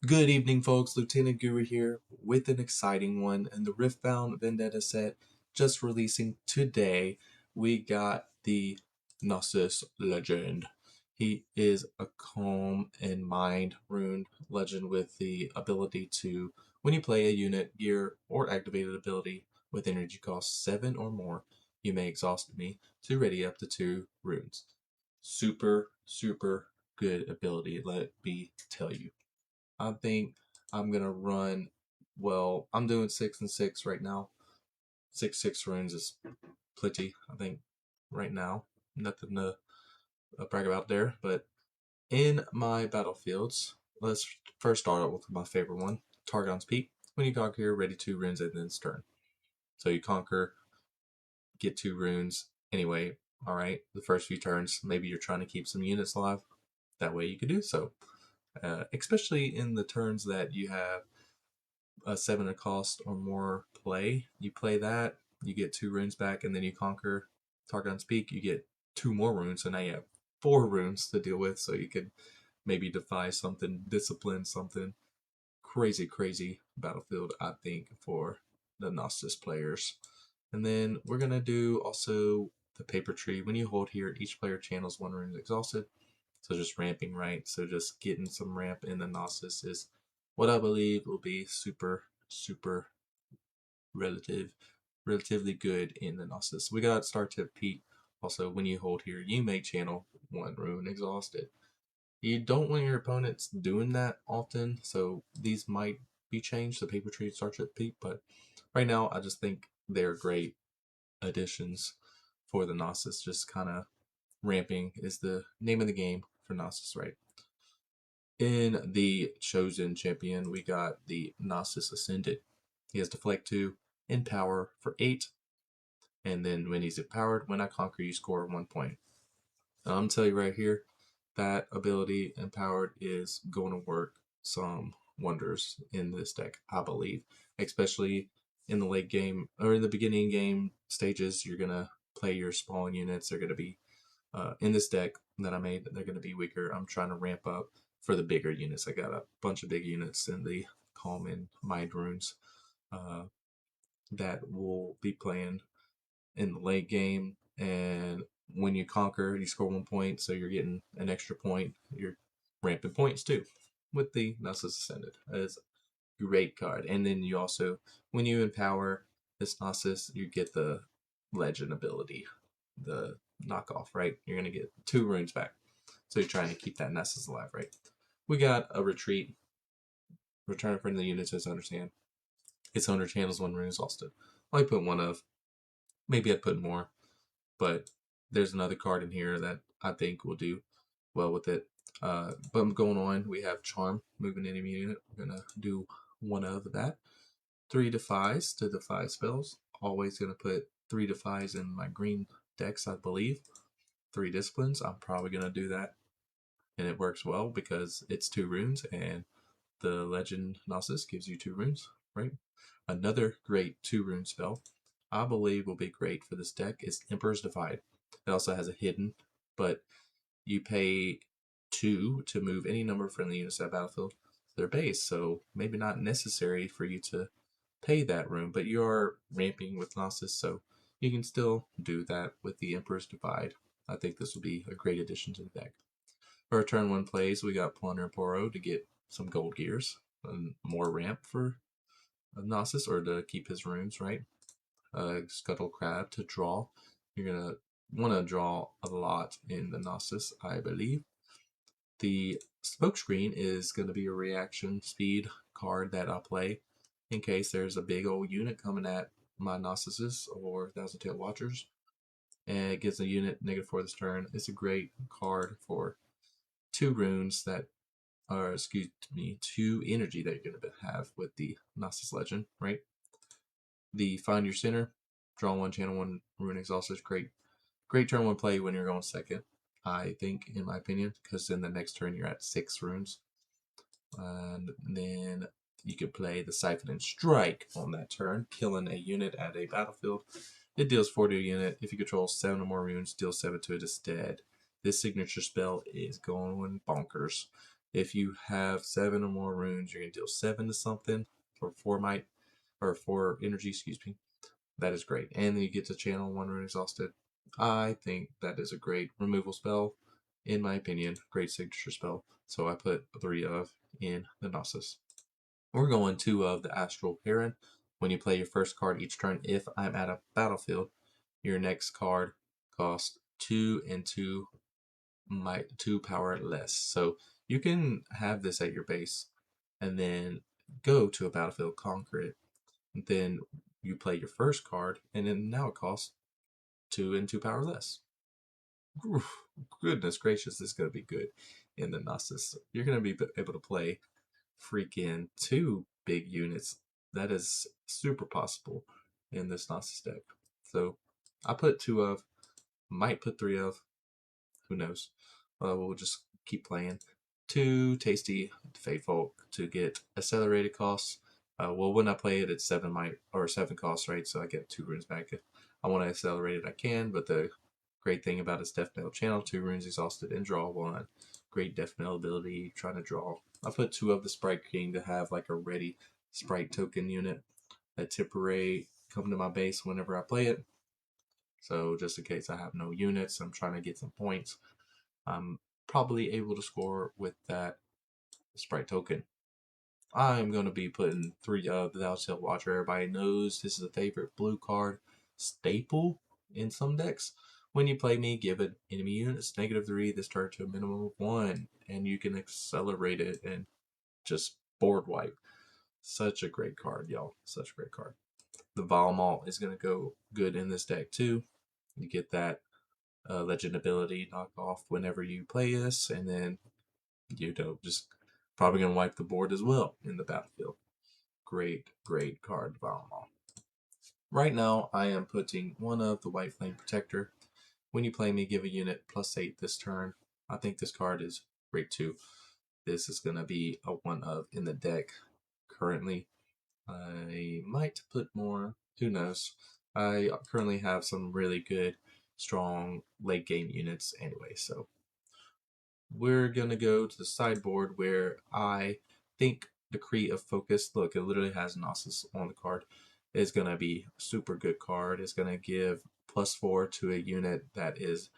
Good evening, folks. Lieutenant Guru here with an exciting one. And the Riftbound Vendetta set just releasing today. We got the Nasus Legend. He is a calm and mind rune legend with the ability to, when you play a unit, gear, or activated ability with energy cost 7 or more, you may exhaust me to ready up to 2 runes. Super good ability, let me tell you. I think I'm gonna run. Well, I'm doing 6 and 6 right now. 6 runes is plenty. I think right now, nothing to brag about there. But in my battlefields, let's first start out with my favorite one, Targon's Peak. When you conquer, ready 2 runes and then it's turn. So you conquer, get 2 runes. Anyway, all right. The first few turns, maybe you're trying to keep some units alive. That way you could do so. Especially in the turns that you have a 7 a cost or more play. You play that, you get 2 runes back, and then you conquer Targon's Peak. You get 2 more runes, so now you have 4 runes to deal with. So you could maybe defy something, discipline something. Crazy battlefield, I think, for the Nasus players. And then we're gonna do also the paper tree. When you hold here, each player channels 1 rune exhausted. So just ramping, right? So just getting some ramp in the Nasus is what I believe will be super relatively good in the Nasus. We got Star Tip Pete. Also, when you hold here, you may channel 1 rune exhausted. You don't want your opponents doing that often, so these might be changed, the paper tree Star Tip Pete, but right now I just think they're great additions for the Nasus. Just kind of ramping is the name of the game for Nasus, right? In the chosen champion, we got the Nasus Ascended. He has Deflect 2, Empower for 8, and then when he's empowered, when I conquer, you score 1 point. I'm going to tell you right here, that ability, Empowered, is going to work some wonders in this deck, I believe. Especially in the late game, or in the beginning game stages, you're going to play your spawn units. They're going to be, in this deck that I made, they're going to be weaker. I'm trying to ramp up for the bigger units. I got a bunch of big units in the Calm and Mind runes uh, that will be playing in the late game. And when you conquer, you score 1 point, so you're getting an extra point. You're ramping points too with the Nasus Ascended. It's a great card. And then you also, when you empower this Nasus, you get the Legend ability, the knockoff, right? You're going to get 2 runes back. So you're trying to keep that Nasus alive, right? We got a retreat. Return a friendly unit to its owner's hand. Its owner channels 1 rune exhausted. I put one of. Maybe I'd put more. But there's another card in here that I think will do well with it. But going on, we have Charm, moving enemy unit. We're going to do one of that. 3 defies to defy spells. Always going to put 3 defies in my green decks, I believe. 3 disciplines. I'm probably going to do that. And it works well because it's 2 runes and the Legend Nasus gives you 2 runes, right? Another great 2 rune spell I believe will be great for this deck is Emperor's Divide. It also has a hidden, but you pay 2 to move any number of friendly units at battlefield to their base, so maybe not necessary for you to pay that rune, but you are ramping with Nasus, so you can still do that with the Emperor's Divide. I think this will be a great addition to the deck. For our turn 1 plays, we got Plunder and Poro to get some gold gears and more ramp for Nasus, or to keep his runes, right? Scuttle Crab to draw. You're going to want to draw a lot in the Nasus, I believe. The Smokescreen is going to be a reaction speed card that I'll play in case there's a big old unit coming at my Nasuses or Thousand Tail Watchers. And it gives a unit -4 this turn. It's a great card for 2 runes that are, excuse me, 2 energy that you're going to have with the Nasus Legend, right? The Find Your Center, draw 1, channel 1, rune exhaust is great turn 1 play when you're going second, I think, in my opinion, because then the next turn you're at 6 runes. And then you could play the Siphon and Strike on that turn, killing a unit at a battlefield. It deals 4 to a unit. If you control 7 or more runes, deal 7 to it instead. This signature spell is going bonkers. If you have 7 or more runes, you're gonna deal 7 to something, or 4 might, or 4 energy, excuse me. That is great. And then you get to channel 1 rune exhausted. I think that is a great removal spell, in my opinion. Great signature spell. So I put 3 of in the Nasus. We're going 2 of the Astral Heron. When you play your first card each turn, if I'm at a battlefield, your next card costs 2 and 2 2 power less. So you can have this at your base and then go to a battlefield, conquer it. Then you play your first card, and then now it costs 2 and 2 power less. Oof, goodness gracious, this is going to be good in the Nasus. You're going to be able to play freaking 2 big units. That is super possible in this Nasus deck. So I put 2 of, might put 3 of, who knows. We'll just keep playing. 2 tasty Faithful to get accelerated costs. Well, when I play it, it's 7 might or 7 costs, right? So I get 2 runes back. If I want to accelerate it, I can. But the great thing about it's Death Knell channel, 2 runes exhausted and draw 1. Great Death Knell ability, trying to draw. I put 2 of the Sprite King to have like a ready Sprite token unit. That Tipperary come to my base whenever I play it. So just in case I have no units, I'm trying to get some points. I'm probably able to score with that Sprite token. I'm going to be putting 3 of the Thou Shalt Watcher. Everybody knows this is a favorite blue card staple in some decks. When you play me, give an enemy units -3 this turn to a minimum of 1, and you can accelerate it and just board wipe. Such a great card, y'all. Such a great card. The Valmalt is going to go good in this deck too. You get that legend ability knock off whenever you play this, and then just probably gonna wipe the board as well in the battlefield. Great, great card, Valmont. Right now, I am putting 1 of the White Flame Protector. When you play me, give a unit +8 this turn. I think this card is great too. This is gonna be a 1 of in the deck currently. I might put more. Who knows? I currently have some really good, strong late game units anyway, so we're going to go to the sideboard where I think Decree of Focus, look, it literally has Nasus on the card, is going to be a super good card. It's going to give +4 to a unit that is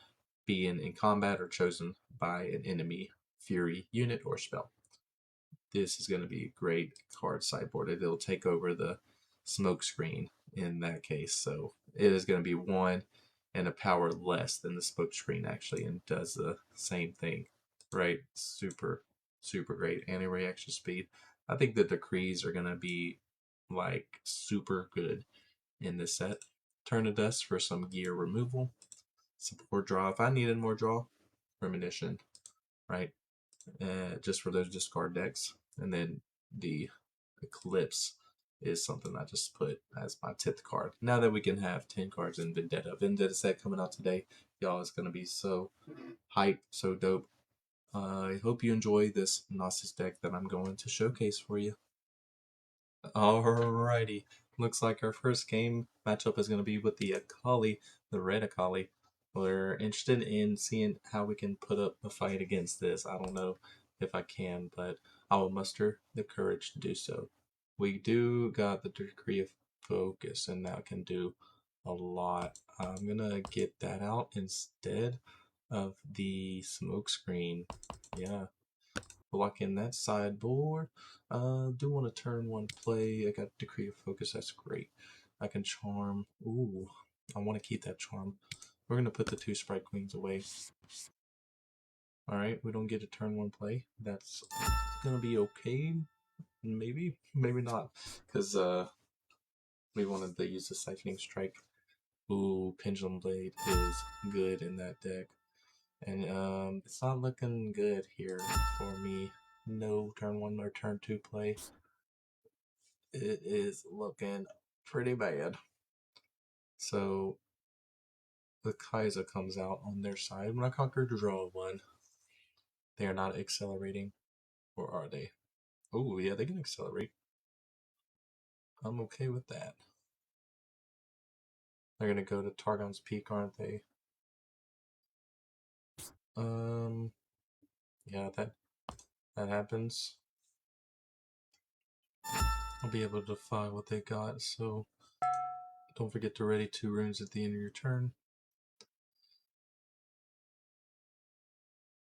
being in combat or chosen by an enemy Fury unit or spell. This is going to be a great card sideboard. It'll take over the smoke screen in that case. So it is going to be 1 and a power less than the smoke screen actually, and does the same thing. Right? Super, super great. Anti-reaction speed. I think the decrees are going to be like super good in this set. Turn to Dust for some gear removal. Support draw. If I needed more draw, Premonition, right? Just for those discard decks. And then the Eclipse is something I just put as my 10th card. Now that we can have 10 cards in Vendetta. Vendetta set coming out today. Y'all, it's going to be so hype, so dope. I hope you enjoy this Nasus deck that I'm going to showcase for you. Alrighty. Looks like our first game matchup is going to be with the Akali, the red Akali. We're interested in seeing how we can put up a fight against this. I don't know if I can, but I will muster the courage to do so. We do got the Decree of Focus, and that can do a lot. I'm going to get that out instead of the smoke screen. Yeah. Blocking that sideboard. Do want to turn 1 play. I got Decree of Focus. That's great. I can charm. Ooh, I want to keep that charm. We're going to put the 2 Sprite Queens away. Alright, we don't get a turn 1 play. That's going to be okay. Maybe. Maybe not. Because we wanted to use the Siphoning Strike. Ooh, Pendulum Blade is good in that deck. And it's not looking good here for me. No turn 1 or turn 2 play. It is looking pretty bad. So the Kaiser comes out on their side. When I conquer draw 1, they are not accelerating. Or are they? Oh, yeah, they can accelerate. I'm okay with that. They're going to go to Targon's Peak, aren't they? Yeah, that happens, I'll be able to defy what they got. So don't forget to ready 2 runes at the end of your turn.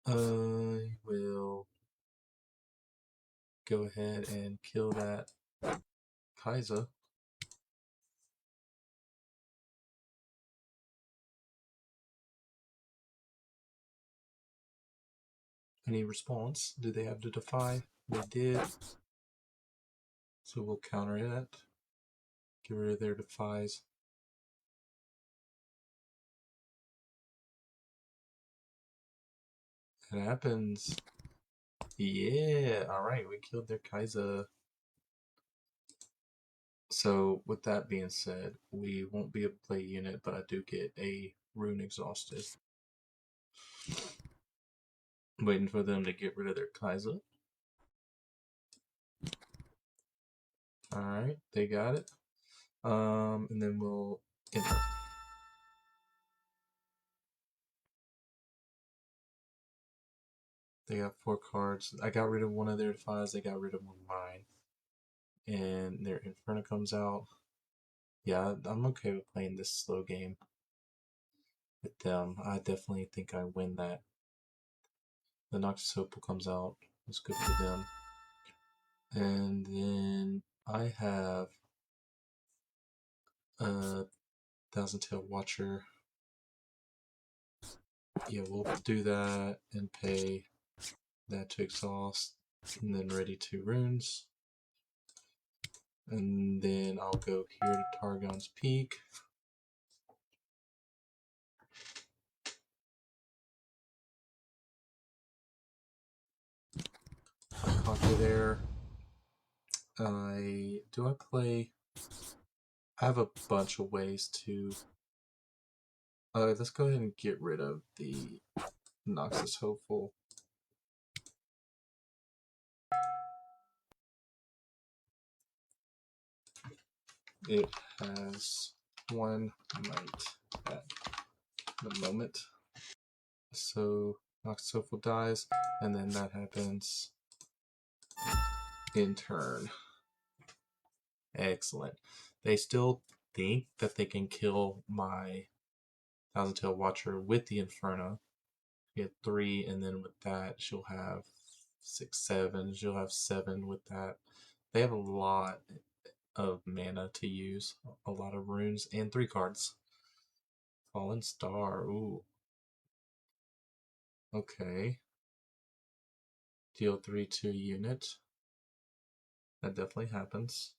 I will go ahead and kill that Kaiser. Any response? Do they have to defy? They did. So we'll counter it. Get rid of their defies. It happens. Yeah, alright, we killed their Kaiser. So, with that being said, we won't be able to play unit, but I do get a rune exhausted. Waiting for them to get rid of their Kaiser. Alright, they got it. And then we'll enter. They got 4 cards. I got rid of one of their defies, they got rid of one of mine. And their Inferno comes out. Yeah, I'm okay with playing this slow game with them. I definitely think I win that. The Nasus Riftbound comes out. It's good for them. And then I have a Thousand Tail Watcher. Yeah, we'll do that and pay that to exhaust. And then ready 2 runes. And then I'll go here to Targon's Peak. Conquer there. Do I play? I have a bunch of ways to. Let's go ahead and get rid of the Noxus Hopeful. It has 1 night at the moment. So Noxus Hopeful dies, and then that happens in turn. Excellent. They still think that they can kill my Thousand Tail Watcher with the Inferno. Get 3, and then with that, she'll have 6, 7. She'll have 7 with that. They have a lot of mana to use, a lot of runes, and 3 cards. Fallen Star, ooh. Okay. Deal 3 to a unit. That definitely happens.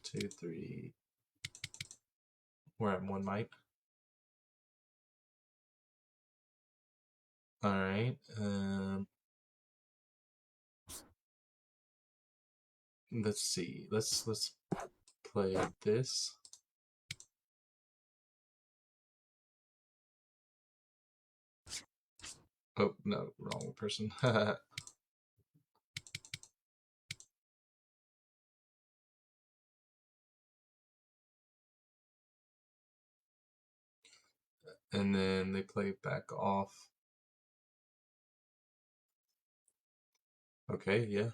2, 3. We're at 1 might. Alright, let's see. Let's play this. Oh, no, wrong person. And then they play back off. Okay, yeah.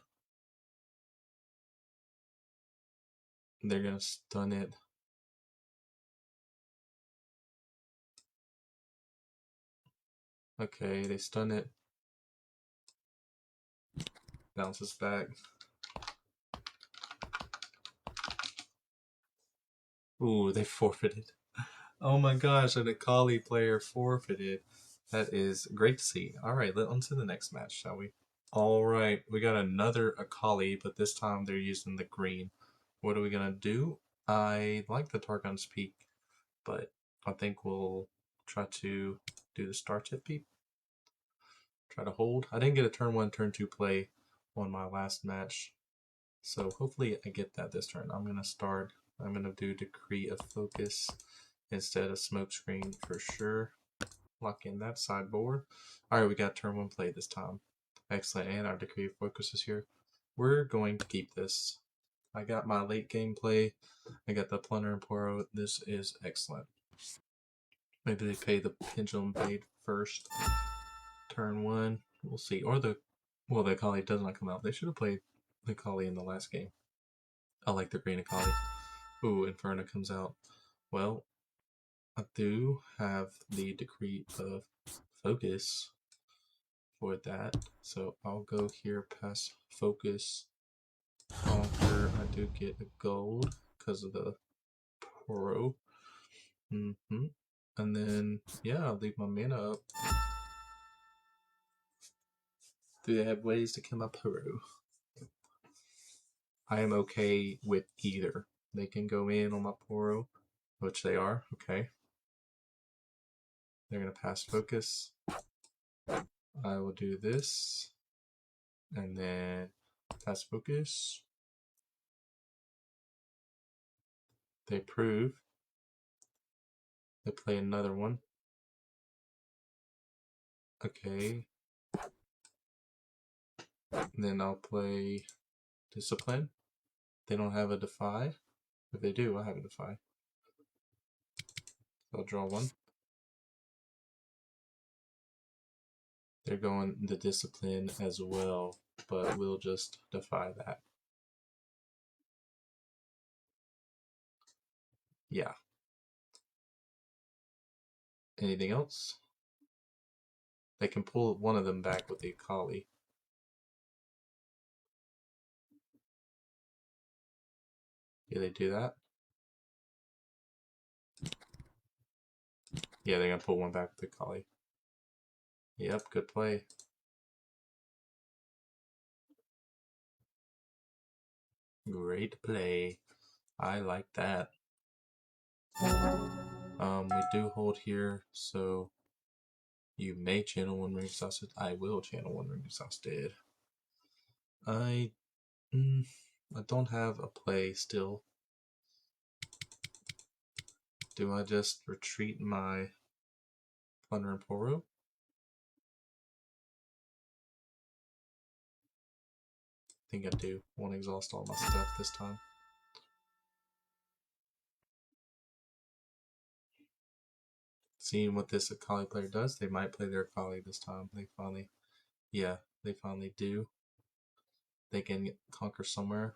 They're gonna stun it. Okay, they stun it. Bounces back. Ooh, they forfeited. Oh my gosh, an Akali player forfeited. That is great to see. Alright, on to the next match, shall we? Alright, we got another Akali, but this time they're using the green. What are we gonna do? I like the Targon's Peak, but I think we'll try to do the Star Tip Peak. Try to hold. I didn't get a turn 1, turn 2 play on my last match, so hopefully I get that this turn. I'm gonna do Decree of Focus instead of Smokescreen for sure. Lock in that sideboard. Alright, we got turn 1 play this time. Excellent, and our Decree of Focus is here. We're going to keep this. I got my late game play. I got the Plunder and Poro. This is excellent. Maybe they pay the Pendulum Blade first. turn 1. We'll see. Or the Akali does not come out. They should have played the Akali in the last game. I like the green Akali. Ooh, Inferno comes out. Well, I do have the Decree of Focus for that. So I'll go here past Focus. Conquer. I do get a gold because of the Pro. And then, yeah, I'll leave my mana up. Do they have ways to kill my Pro? I am okay with either. They can go in on my Poro, which they are. Okay. They're going to pass focus. I will do this. And then pass focus. They prove. They play another one. Okay. And then I'll play Discipline. They don't have a Defy. If they do, I have a Defy. I'll draw one. They're going the Discipline as well, but we'll just defy that. Yeah. Anything else? They can pull one of them back with the Akali. Yeah, they do that? Yeah, they're going to pull one back with the Akali. Yep, good play. Great play. I like that. We do hold here, so you may channel one ring exhausted. I will channel one ring exhausted. I don't have a play still. Do I just retreat my Plunder and Poro? I think I do. Won't exhaust all my stuff this time. Seeing what this Akali player does, they might play their Akali this time. They finally do. They can conquer somewhere.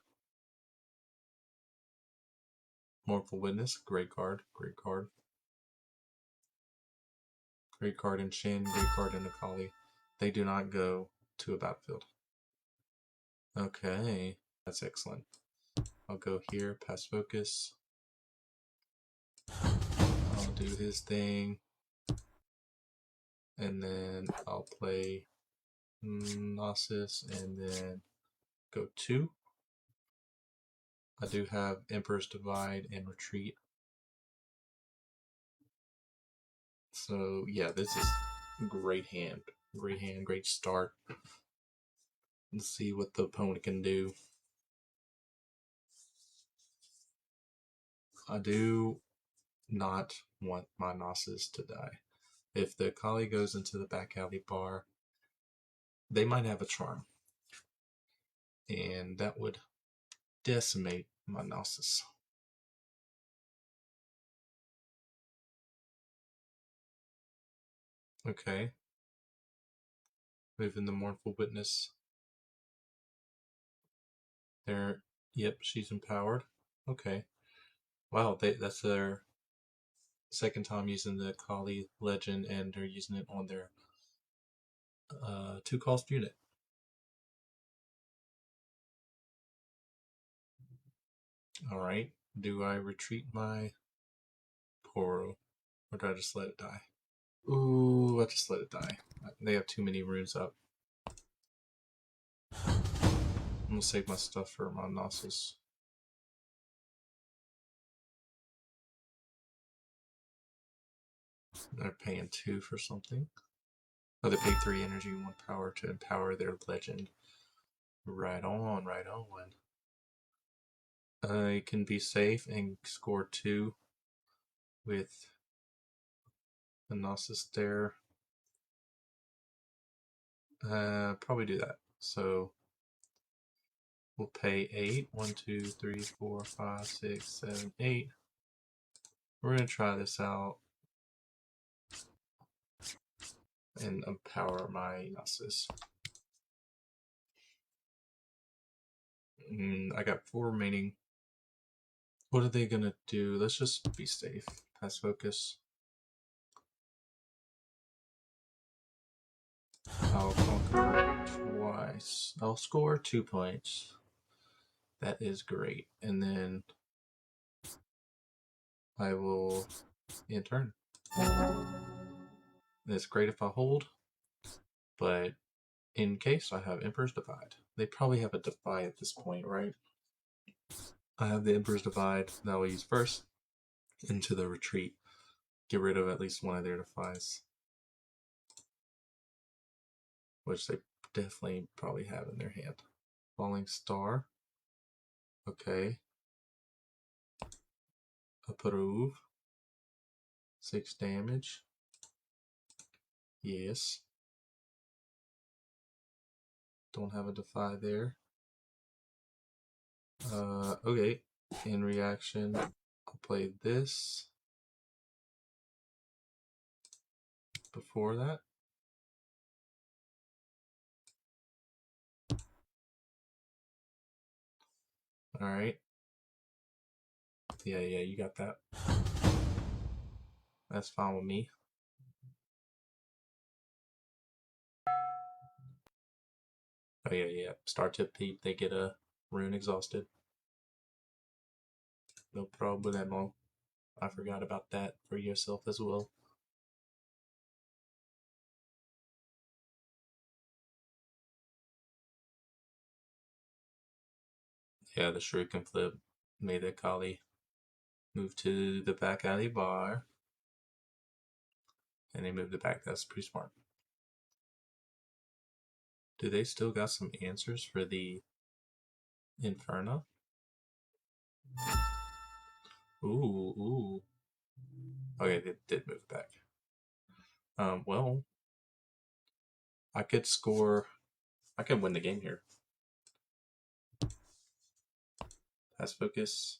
Mournful Witness, great card, great card. Great card in Shin, great card in Akali. They do not go to a battlefield. Okay, that's excellent. I'll go here, pass focus. I'll do his thing. And then I'll play Nasus and then go 2. I do have Emperor's Divide and Retreat. So yeah, this is a great hand. Great hand, great start. Let's see what the opponent can do. I do not want my Nasus to die. If the Akali goes into the back alley bar, they might have a charm. And that would decimate my Nasus. Okay. Moving the Mournful Witness. There. Yep, she's empowered. Okay. Wow, that's their second time using the Akali Legend, and they're using it on their 2-cost unit. Alright. Do I retreat my Poro? Or do I just let it die? Ooh, I just let it die. They have too many runes up. I'm gonna save my stuff for my Nasus. They're paying 2 for something. Oh, they paid 3 energy and 1 power to empower their legend. Right on, right on. I can be safe and score 2 with the Nasus there. Probably do that. So we'll pay 8. 1, 2, 3, 4, 5, 6, 7, 8. We're gonna try this out. and empower my Nasus. I got 4 remaining. What are they gonna do? Let's just be safe. Pass focus. I'll conquer twice. I'll score 2 points. That is great. And then I will end turn. It's great if I hold, but in case I have Emperor's Divide. They probably have a Defy at this point, right? I have the Emperor's Divide that I'll use first into the retreat. Get rid of at least one of their Defies, which they definitely probably have in their hand. Falling Star. Okay. Approve. 6 damage. Yes. Don't have a Defy there. Okay. In reaction, I'll play this. Before that. Alright. Yeah, you got that. That's fine with me. Oh yeah. Start tip peep, they get a rune exhausted. No problemo. I forgot about that for yourself as well. Yeah, the Shuriken flip made the Akali move to the back alley bar. And they moved it back. That's pretty smart. Do they still got some answers for the Inferno? Ooh. Okay, they did move back. Well, I could score. I could win the game here. Pass focus.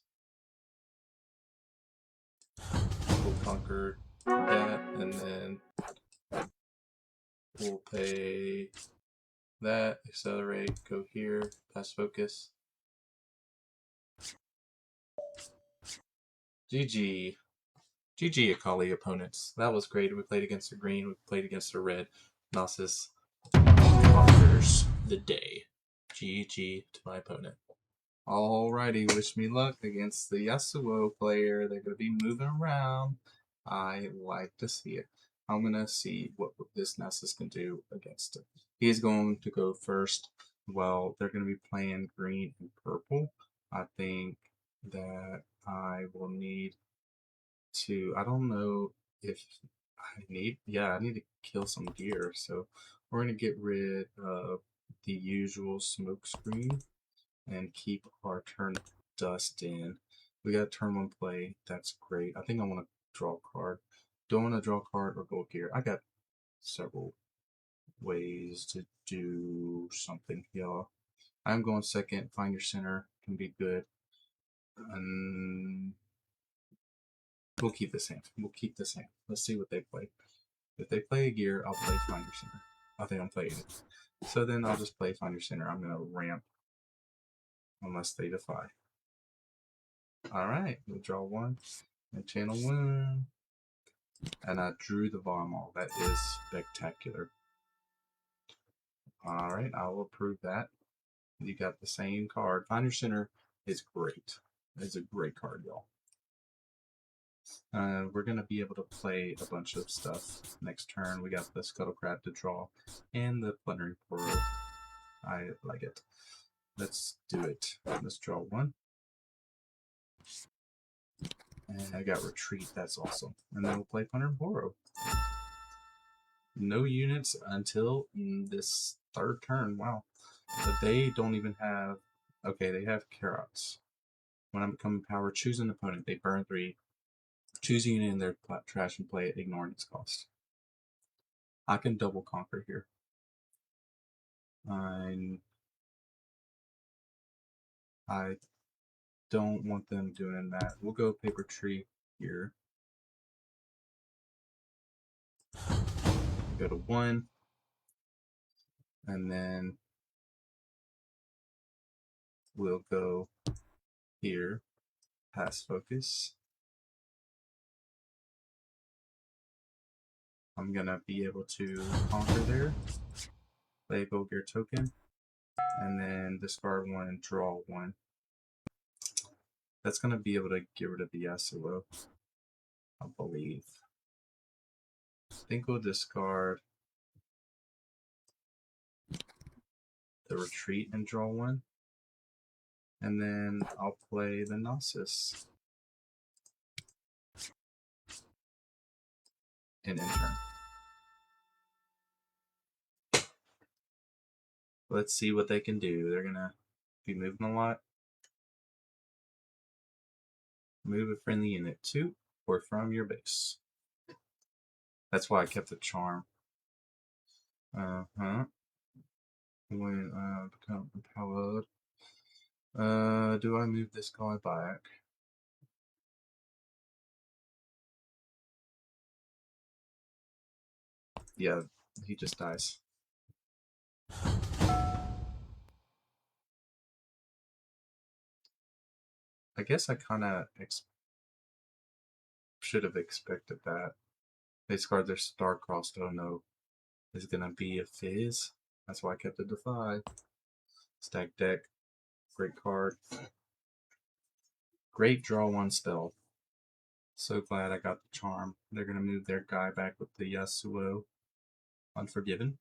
We'll conquer that, and then we'll pay that, accelerate, go here, pass focus. GG. GG, Akali opponents. That was great. We played against the green, we played against the red. Nasus conquers the day. GG to my opponent. Alrighty, wish me luck against the Yasuo player. They're going to be moving around. I like to see it. I'm going to see what this Nasus can do against it. He's going to go first. Well, they're going to be playing green and purple. I think that I will need to, I don't know if I need to kill some gear. So we're going to get rid of the usual smoke screen and keep our turn dust in. We got turn 1 play. That's great. I think I want to draw a card. Don't want to draw a card or go gear. I got several ways to do something, y'all. I'm going second. Find your center can be good. And we'll keep this hand. Let's see what they play. If they play a gear, I'll play Find Your Center. I think I'm playing it. So then I'll just play Find Your Center. I'm going to ramp unless they defy. Alright, we'll draw 1 and channel 1. And I drew the Varmal. That is spectacular. Alright, I will approve that. You got the same card. Find Your Center is great. It's a great card, y'all. We're going to be able to play a bunch of stuff next turn. We got the Scuttlecrat to draw and the Plundering Poro. I like it. Let's do it. Let's draw 1. And I got Retreat. That's awesome. And then we'll play Plundering Poro. No units until this 3rd turn. Wow. But they don't even have... Okay, they have Carrots. When I become power, choose an opponent. They burn 3. Choose a unit in their trash and play it, ignoring its cost. I can double conquer here. I don't want them doing that. We'll go Paper Tree here. go to 1, and then we'll go here, pass focus. I'm gonna be able to conquer there, play Bulgare token, and then discard 1 and draw 1. That's gonna be able to get rid of the Yasuo, I believe. I think we'll discard the retreat and draw 1. And then I'll play the Nasus and in turn. Let's see what they can do. They're gonna be moving a lot. Move a friendly unit to or from your base. That's why I kept the charm. When become empowered. Do I move this guy back? Yeah, he just dies. I guess I kind of should have expected that. They discard their star-crossed. Oh no. Is it gonna be a fizz? That's why I kept it to 5. Stack deck. Great card. Great draw 1 spell. So glad I got the charm. They're gonna move their guy back with the Yasuo. Unforgiven.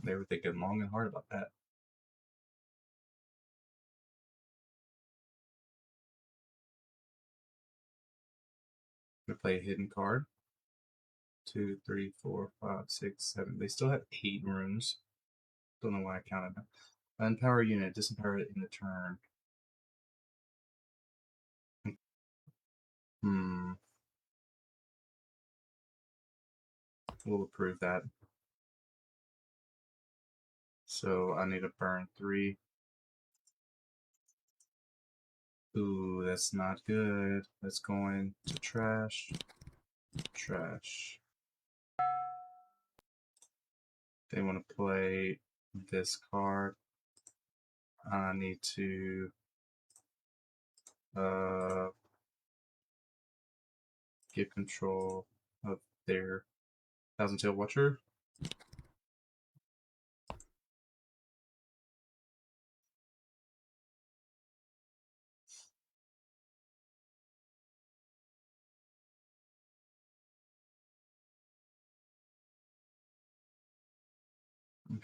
They were thinking long and hard about that. I'm gonna play a hidden card. 2, 3, 4, 5, 6, 7. They still have 8 runes. Don't know why I counted them. Unpower unit, disempower it in the turn. We'll approve that. So I need to burn 3. Ooh, that's not good. That's going to trash. Trash. They want to play this card. I need to get control of their Thousand Tail Watcher.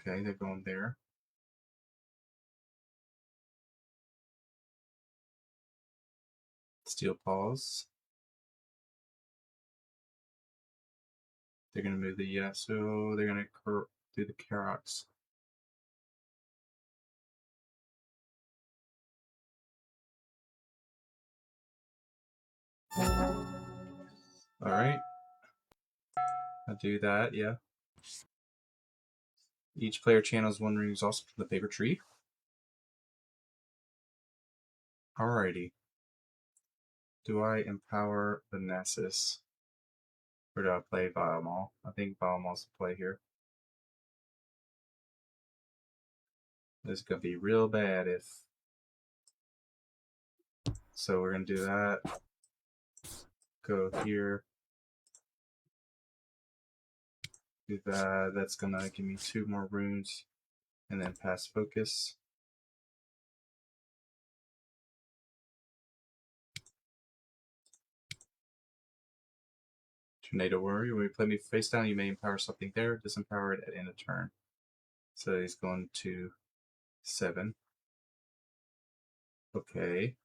Okay, they're going there. Steel Paws. They're going to move the Yasuo. They're going to do the Karox. Alright. I'll do that, yeah. Each player channels 1 rune exhausted from the paper tree. Alrighty. Do I empower the Nasus? Or do I play Biomall? I think Biomall's the play here. This is going to be real bad if... So we're going to do that. Go here. Do that. That's going to give me 2 more runes. And then pass focus. Tornado Warrior. When you play me face down, you may empower something there. Disempower it at end of turn. So he's going to 7. Okay.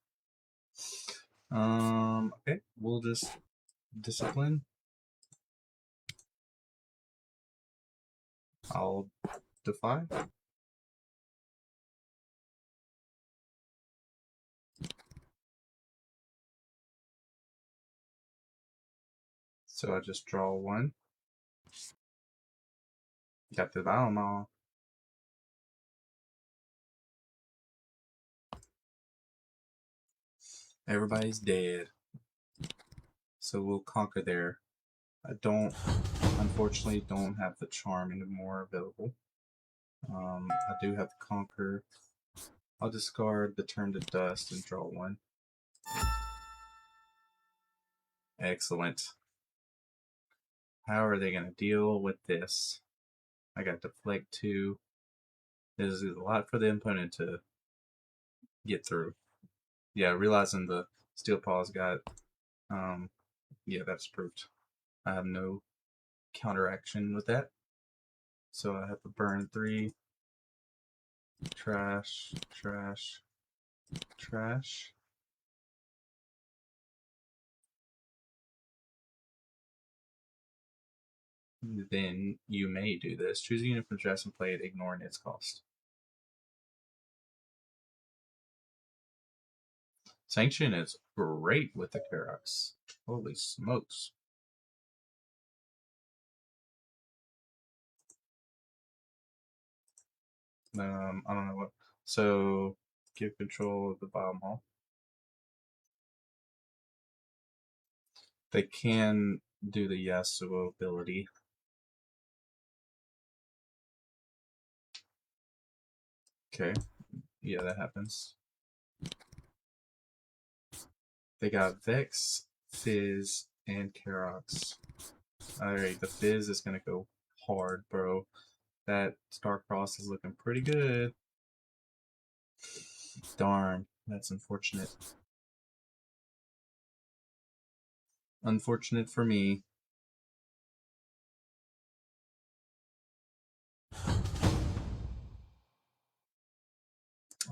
Okay. We'll just discipline. I'll defy. So I just draw 1. Got the Biomall. Everybody's dead. So we'll conquer there. I unfortunately, don't have the charm anymore available. I do have the conquer. I'll discard the turn to dust and draw one. Excellent. How are they going to deal with this? I got deflect 2. This is a lot for the opponent to get through. Yeah, realizing the steel paws got, yeah, that's proved. I have no counteraction with that. So I have to burn 3. Trash, trash, trash. Then you may do this. Choose a unit from dress and play it, ignoring its cost. Sanction is great with the Karox. Holy smokes. I don't know what. So, give control of the bottom hall. They can do the Yasuo ability. Okay. Yeah, that happens. They got Vex, Fizz, and Karox. Alright, the Fizz is gonna go hard, bro. That Starcross is looking pretty good. Darn, that's unfortunate. Unfortunate for me.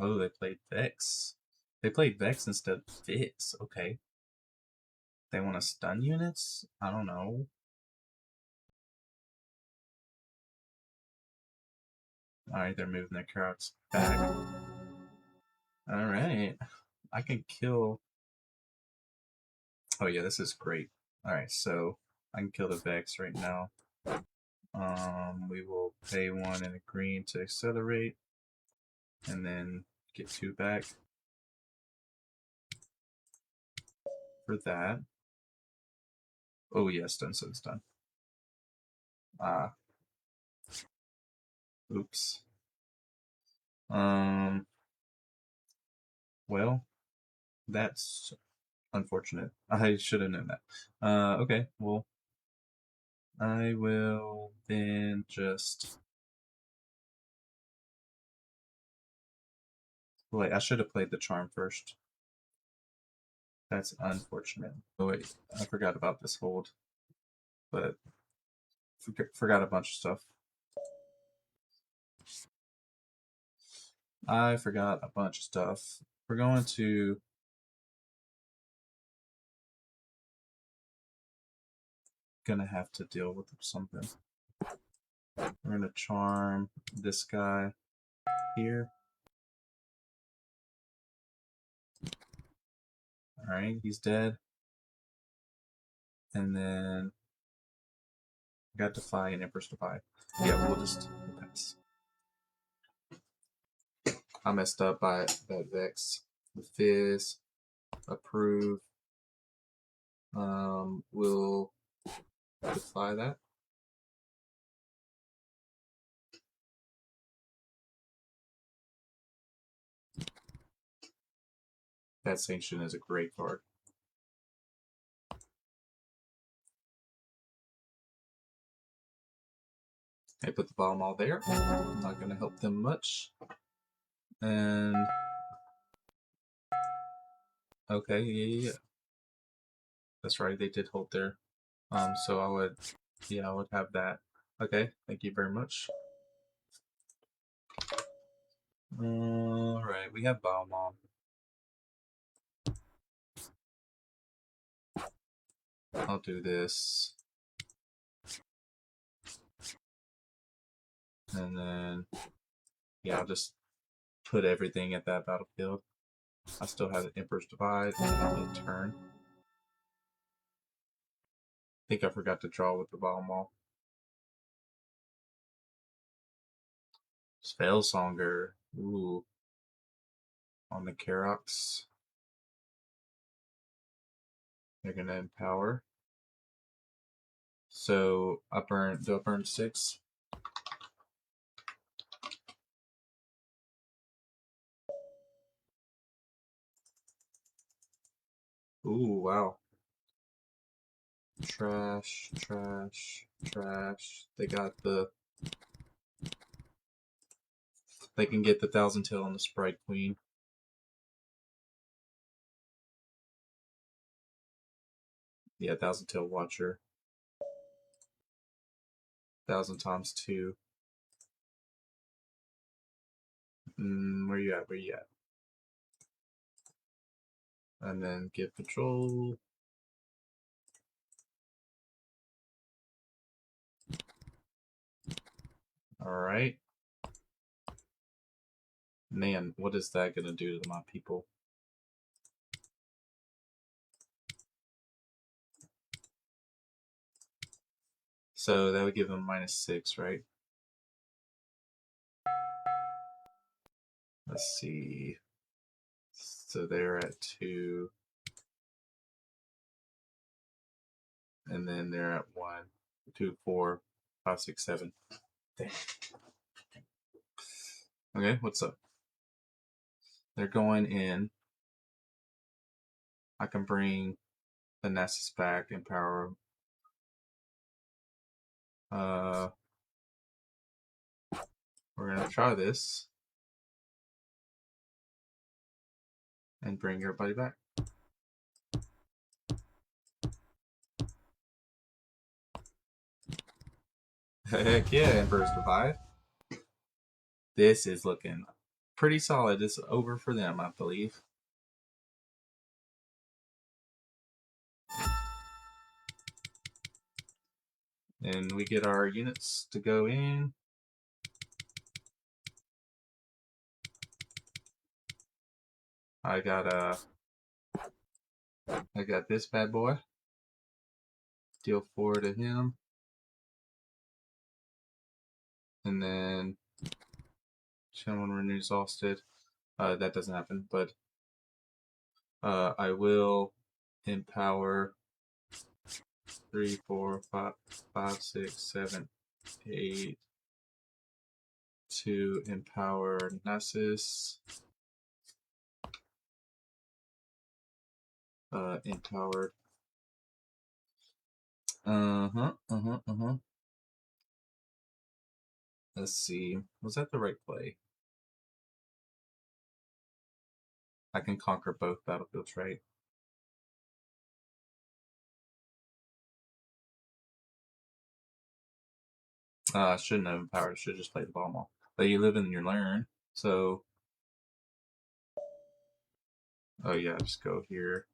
Oh, they played Vex. They played Vex instead of Fizz. Okay. They want to stun units? I don't know. Alright, they're moving their Karox back. Alright. I can kill. Oh, yeah, this is great. Alright, so I can kill the Vex right now. We will pay 1 and a green to accelerate, and then get 2 back for that. Oh, yeah, stun, stun, stun. Ah. Oops. Well, that's unfortunate. I should have known that. Okay, well, I will then just. Wait, I should have played the charm first. That's unfortunate. Oh, wait, I forgot about this hold. But forgot a bunch of stuff. I forgot a bunch of stuff. We're going to. Gonna have to deal with something. We're gonna charm this guy here. Alright, he's dead. And then I got Defy and Empress Defy. Yeah, we'll pass. I messed up by that Vex. The Fizz. Approve. We'll defy that. That Sanction is a great card. I put the bomb all there. Not going to help them much. And okay, yeah. That's right. They did hold there. So I would have that. Okay, thank you very much. All right, we have Balmond. I'll do this. And then, yeah, I'll just put everything at that battlefield. I still have the Emperor's Divide and I'll turn. I think I forgot to draw with the Balmond. Spellsonger. Ooh. On the Karox. They're gonna empower. So do I burn 6? Ooh, wow. Trash, trash, trash. They can get the Thousand Tail on the Sprite Queen. Yeah, Thousand Tail Watcher. 1,000 times 2. Where you at? Where you at? And then get patrol. Alright. Man, what is that gonna do to my people? So that would give them -6, right? Let's see. So they're at 2. And then they're at 1, 2, 4, 5, 6, 7. Dang. Okay, what's up? They're going in. I can bring the Nasus back and power them. We're gonna try this and bring everybody back. Heck yeah, Emperor's Divide. This is looking pretty solid. It's over for them, I believe. And we get our units to go in. I got this bad boy. Deal 4 to him. And then someone renew exhausted. That doesn't happen, but I will empower 3, 4, 5, 6, 7, 8 to empower Nasus. Empowered. Let's see. Was that the right play? I can conquer both battlefields, right? I shouldn't have empowered. I should have just played the bomb off. But you live and you learn. So, oh yeah, just go here.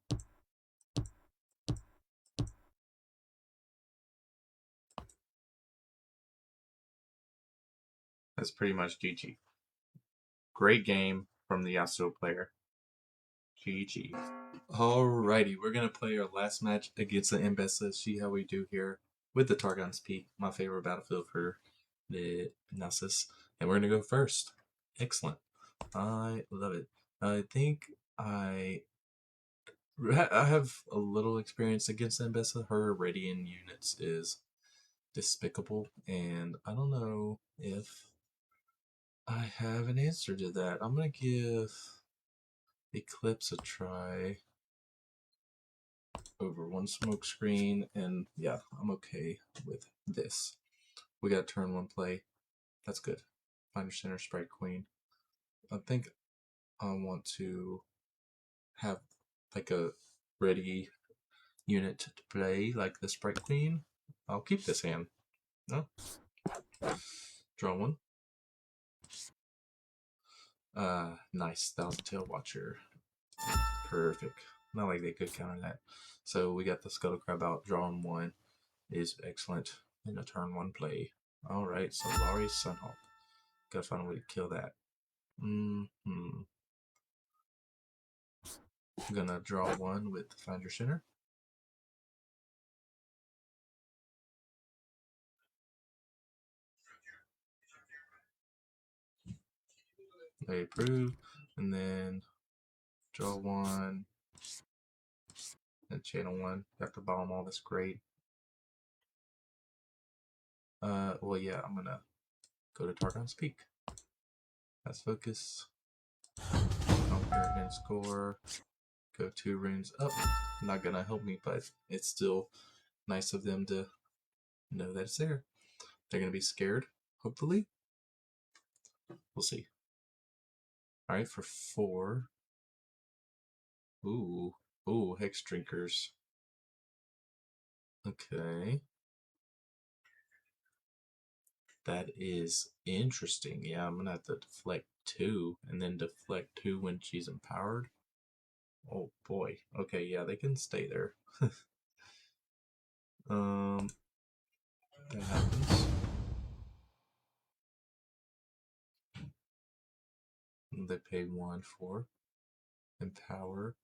That's pretty much GG. Great game from the Yasuo player. GG. Alrighty, we're gonna play our last match against the Ambessa. See how we do here with the Targon's Peak, my favorite battlefield for the Nasus. And we're gonna go first. Excellent. I love it. I think I have a little experience against Ambessa. Her Radiant units is despicable, and I don't know if I have an answer to that. I'm gonna give Eclipse a try over one smoke screen, and yeah, I'm okay with this. We got turn 1 play. That's good. Find your center, Sprite Queen. I think I want to have like a ready unit to play, like the Sprite Queen. I'll keep this hand. No? Draw 1. Nice. Thousand Tail Watcher. Perfect. Not like they could counter that. So we got the Scuttle Crab out. Drawing 1 is excellent in a turn 1 play. Alright, so Lari's Sunhawk. Gotta find a way to kill that. I'm gonna draw 1 with Find Your Center. They approve. And then draw 1. And channel 1, got the bomb, all that's great. Well, yeah, I'm gonna go to Targon's Peak. Let's focus. Conquer and score. Go 2 runes up. Not gonna help me, but it's still nice of them to know that it's there. They're gonna be scared, hopefully. We'll see. Alright, for 4. Ooh. Ooh, Hex Drinkers. Okay. That is interesting. Yeah, I'm gonna have to deflect 2 and then deflect 2 when she's empowered. Oh boy. Okay, yeah, they can stay there. That happens. They pay 1 for empower.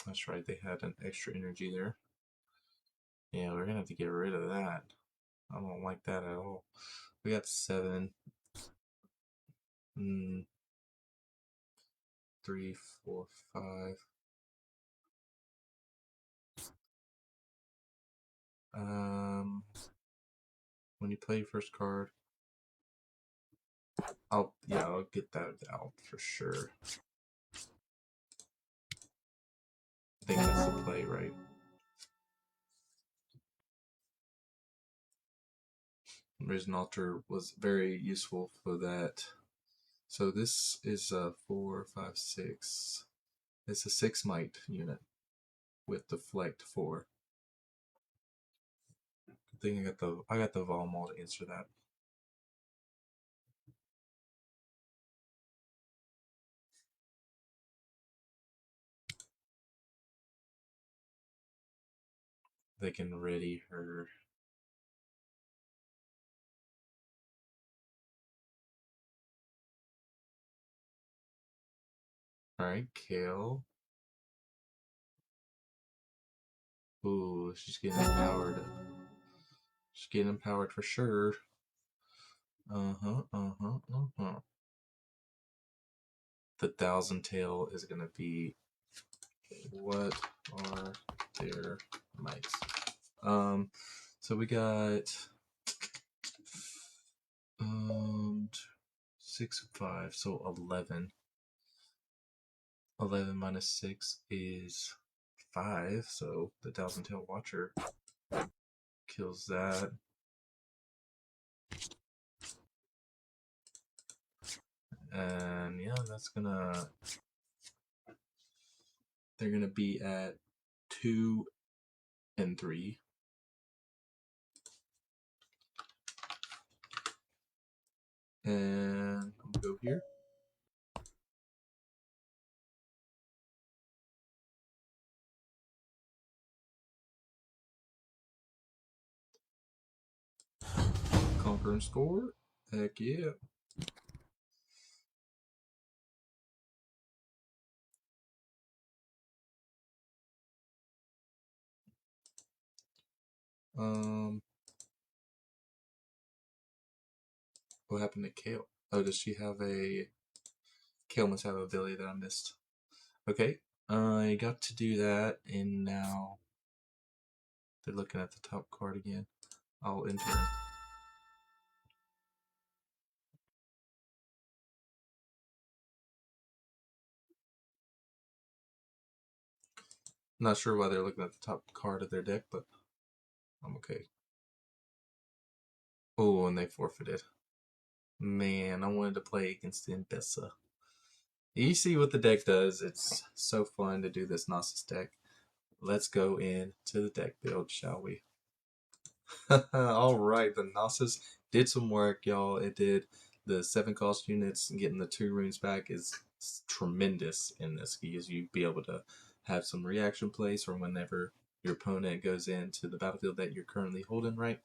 That's right, they had an extra energy there. Yeah, we're gonna have to get rid of that. I don't like that at all. We got 7. 3, 4, 5. When you play your first card, I'll get that out for sure. I think that's the play, right? Risen Altar was very useful for that. So this is a 4, 5, 6. It's a 6 might unit with deflect 4. Good thing I got the Volmall to answer that. They can ready her. Alright, Kale. Ooh, she's getting empowered. She's getting empowered for sure. The Thousand Tail is gonna be, what are their mites? So we got 6, 5, so 11. 11 minus 6 is 5, so the Thousand Tail Watcher kills that. And yeah, that's gonna. They're gonna be at 2 and 3. And I'm gonna go here. Conquer and score. Heck yeah. What happened to Kale? Oh, does she have a... Kale must have an ability that I missed. Okay, I got to do that, and now they're looking at the top card again. I'll enter. Not sure why they're looking at the top card of their deck, but I'm okay. Oh, and they forfeited. Man, I wanted to play against Ambessa. You see what the deck does. It's so fun to do this Nasus deck. Let's go into the deck build, shall we? Alright, the Nasus did some work, y'all. It did the 7 cost units, getting the 2 runes back is tremendous in this, because you'd be able to have some reaction plays for whenever your opponent goes into the battlefield that you're currently holding, right?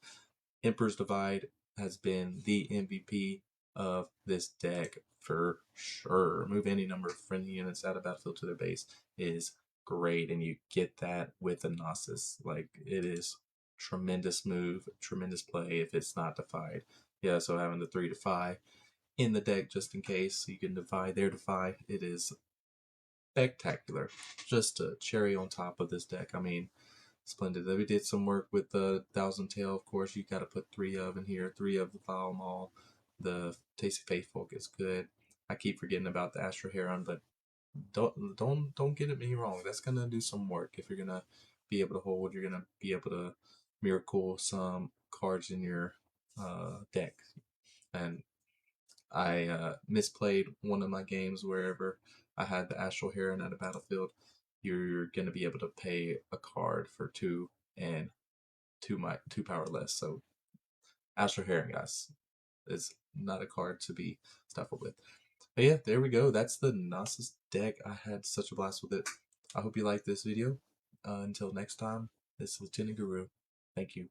Emperor's Divide has been the MVP of this deck for sure. Move any number of friendly units out of battlefield to their base is great, and you get that with the Nasus. Like, it is tremendous move, tremendous play if it's not defied. Yeah, so having the 3 defy in the deck just in case, so you can defy their defy, it is spectacular. Just a cherry on top of this deck. I mean, splendid. We did some work with the Thousand Tail, of course. You got to put 3 of in here, 3 of the Foul Maul. The Tasty Faithful is good. I keep forgetting about the Astro Heron, but don't get me wrong. That's gonna do some work. If you're gonna be able to hold, you're gonna be able to miracle some cards in your deck. And I misplayed one of my games wherever I had the Astral Heron at a battlefield. You're gonna be able to pay a card for 2 and two power less. So Astral Heron, guys, is not a card to be stuffed with. But yeah, there we go. That's the Nasus deck. I had such a blast with it. I hope you liked this video. Until next time, this is Lieutenant Guru. Thank you.